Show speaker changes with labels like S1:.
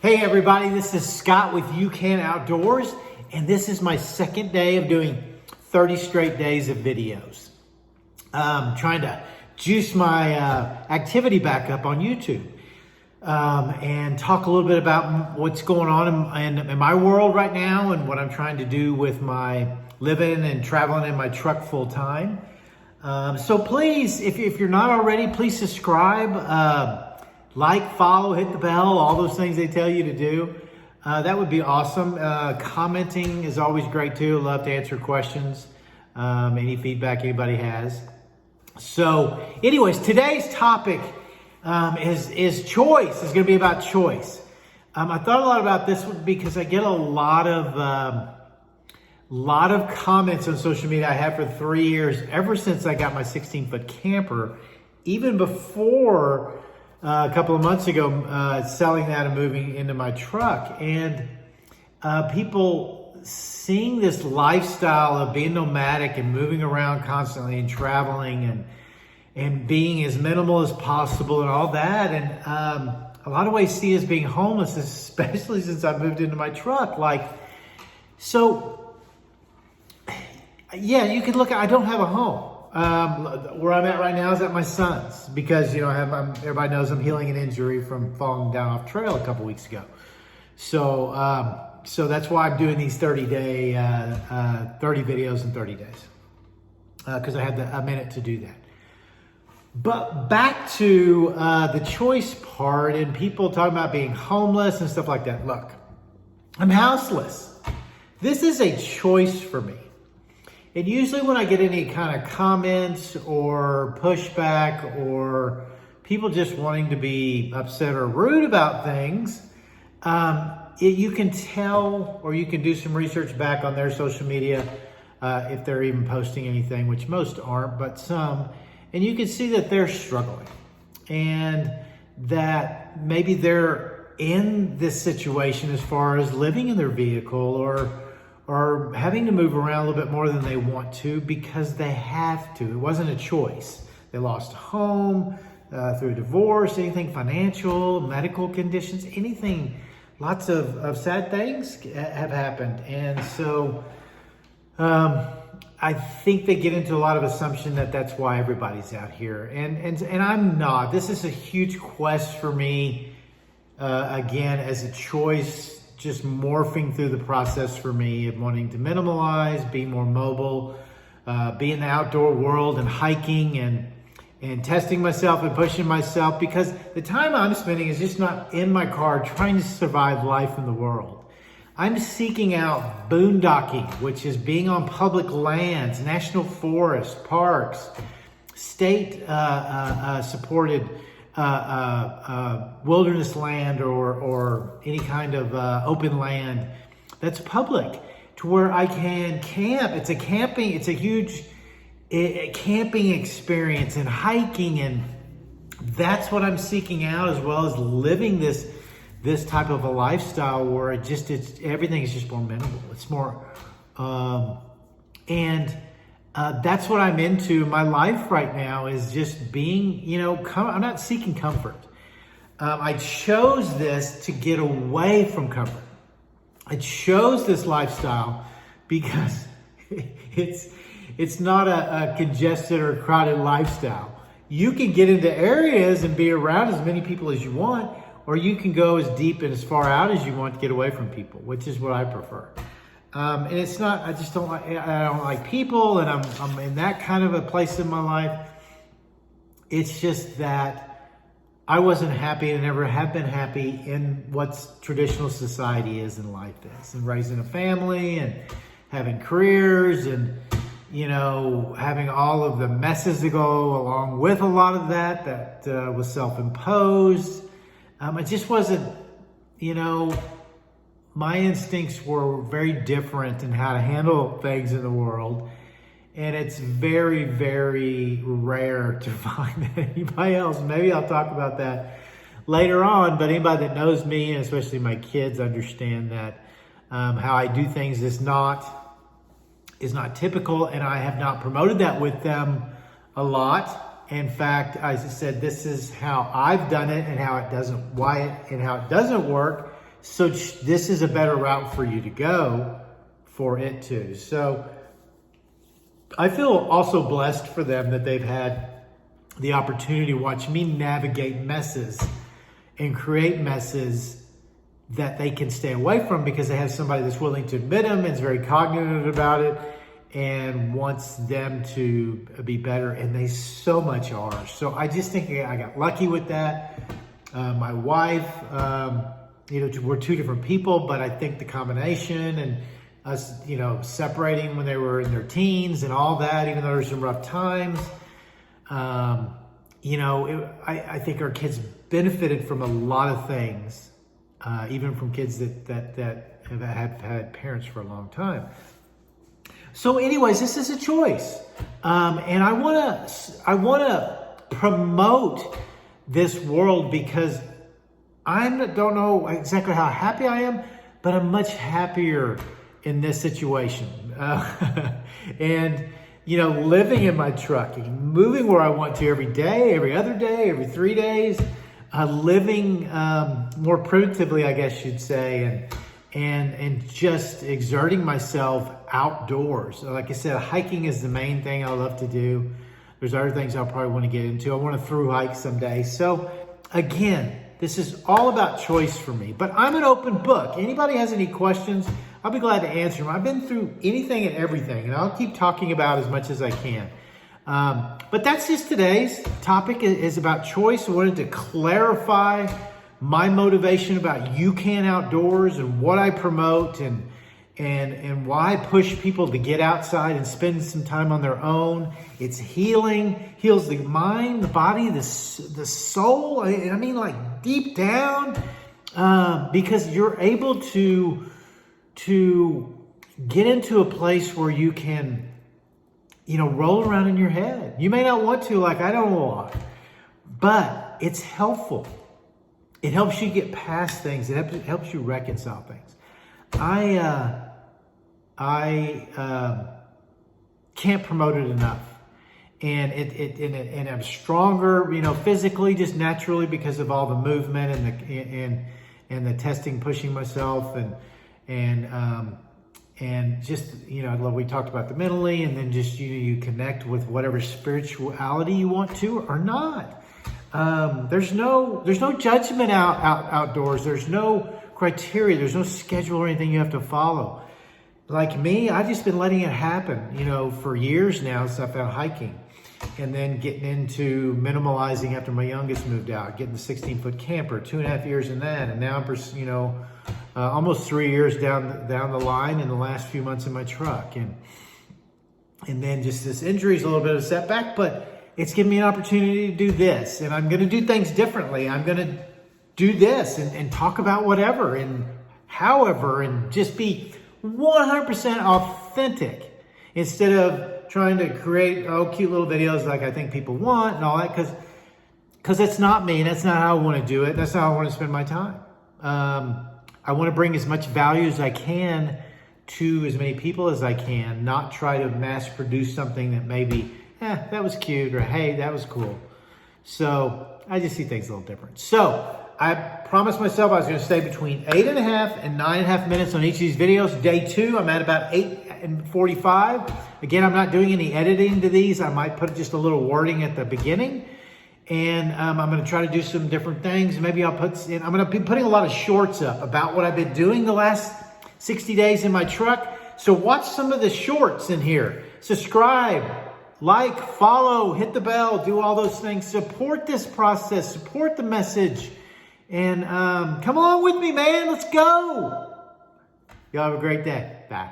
S1: Hey everybody, this is Scott with Ucan Outdoors, and this is my second day of doing 30 straight days of videos. Trying to juice my activity back up on YouTube and talk a little bit about what's going on in my world right now and what I'm trying to do with my living and traveling in my truck full time. So please, if you're not already, please subscribe. Like, follow, hit the bell, all those things they tell you to do. That would be awesome. Commenting is always great too. Love to answer questions, any feedback anybody has. So anyways, today's topic is choice. It's going to be about choice. I thought a lot about this one because I get a lot of comments on social media. I have for 3 years, ever since I got my 16-foot camper, even before a couple of months ago, selling that and moving into my truck. And people seeing this lifestyle of being nomadic and moving around constantly and traveling and being as minimal as possible and all that. And a lot of ways see us being homeless, especially since I moved into my truck. So yeah, you could look at, I don't have a home. Where I'm at right now is at my son's because, everybody knows I'm healing an injury from falling down off trail a couple weeks ago. So that's why I'm doing these 30 videos in 30 days. Cause I had a minute to do that. But back to, the choice part and people talking about being homeless and stuff like that. Look, I'm houseless. This is a choice for me. And usually when I get any kind of comments or pushback or people just wanting to be upset or rude about things, you can tell, or you can do some research back on their social media, if they're even posting anything, which most aren't, but some, and you can see that they're struggling and that maybe they're in this situation as far as living in their vehicle or having to move around a little bit more than they want to because they have to. It wasn't a choice. They lost a home through a divorce, anything financial, medical conditions, anything. Lots of sad things have happened. And so I think they get into a lot of assumption that that's why everybody's out here. And I'm not. This is a huge quest for me, again, as a choice, just morphing through the process for me of wanting to minimalize, be more mobile, be in the outdoor world and hiking and testing myself and pushing myself because the time I'm spending is just not in my car trying to survive life in the world. I'm seeking out boondocking, which is being on public lands, national forests, parks, state supported wilderness land or any kind of open land that's public to where I can camp. It's a huge camping experience and hiking, and that's what I'm seeking out, as well as living this type of a lifestyle where everything is just more minimal. It's more that's what I'm into. My life right now is just being, I'm not seeking comfort. I chose this to get away from comfort. I chose this lifestyle because it's not a congested or crowded lifestyle. You can get into areas and be around as many people as you want, or you can go as deep and as far out as you want to get away from people, which is what I prefer. And it's not, I don't like people, and I'm in that kind of a place in my life. It's just that I wasn't happy and never have been happy in what traditional society is and life is, and raising a family and having careers and, having all of the messes that go along with a lot of that was self-imposed. It just wasn't, my instincts were very different in how to handle things in the world. And it's very, very rare to find anybody else. Maybe I'll talk about that later on, but anybody that knows me, and especially my kids, understand that how I do things is not typical, and I have not promoted that with them a lot. In fact, I said, this is how I've done it and how it doesn't work. So this is a better route for you to go for it too. So I feel also blessed for them that they've had the opportunity to watch me navigate messes and create messes that they can stay away from because they have somebody that's willing to admit them and is very cognitive about it and wants them to be better, and they so much are. So I just think I got lucky with that. My wife, we're two different people, but I think the combination and us, separating when they were in their teens and all that, even though there were some rough times, I think our kids benefited from a lot of things, even from kids that have had parents for a long time. So anyways, this is a choice. And I wanna promote this world because I don't know exactly how happy I am, but I'm much happier in this situation. And, living in my truck, moving where I want to every day, every other day, every 3 days, living more primitively, I guess you'd say, and just exerting myself outdoors. Like I said, hiking is the main thing I love to do. There's other things I'll probably want to get into. I want to through hike someday. So again, this is all about choice for me, but I'm an open book. Anybody has any questions, I'll be glad to answer them. I've been through anything and everything, and I'll keep talking about as much as I can. But that's just today's topic is about choice. I wanted to clarify my motivation about Ucan Outdoors and what I promote and why I push people to get outside and spend some time on their own. It's healing, heals the mind, the body, the soul. I mean, like deep down, because you're able to get into a place where you can, roll around in your head. You may not want to, like I don't a lot, but it's helpful. It helps you get past things. It helps you reconcile things. I can't promote it enough, and I'm stronger, physically, just naturally because of all the movement and the testing, pushing myself, and just we talked about the mentally, and then just you connect with whatever spirituality you want to or not. There's no judgment outdoors. There's no criteria. There's no schedule or anything you have to follow. Like me, I've just been letting it happen, for years now since I found hiking, and then getting into minimalizing after my youngest moved out, getting the 16-foot camper, 2.5 years in that, and now I'm, almost 3 years down the line in the last few months in my truck, and then just this injury is a little bit of a setback, but it's given me an opportunity to do this, and I'm going to do things differently. I'm going to do this and talk about whatever and however, and just be 100% authentic instead of trying to create cute little videos like I think people want and all that, because it's not me and that's not how I want to do it. That's not how I want to spend my time. I want to bring as much value as I can to as many people as I can, not try to mass produce something that maybe, that was cute, or hey, that was cool. So I just see things a little different. So I promised myself I was going to stay between 8.5 and 9.5 minutes on each of these videos. Day 2, I'm at about 8:45. Again, I'm not doing any editing to these. I might put just a little wording at the beginning. And I'm going to try to do some different things. Maybe I'm going to be putting a lot of shorts up about what I've been doing the last 60 days in my truck. So watch some of the shorts in here. Subscribe, like, follow, hit the bell, do all those things. Support this process, support the message. And come along with me, man. Let's go. Y'all have a great day. Bye.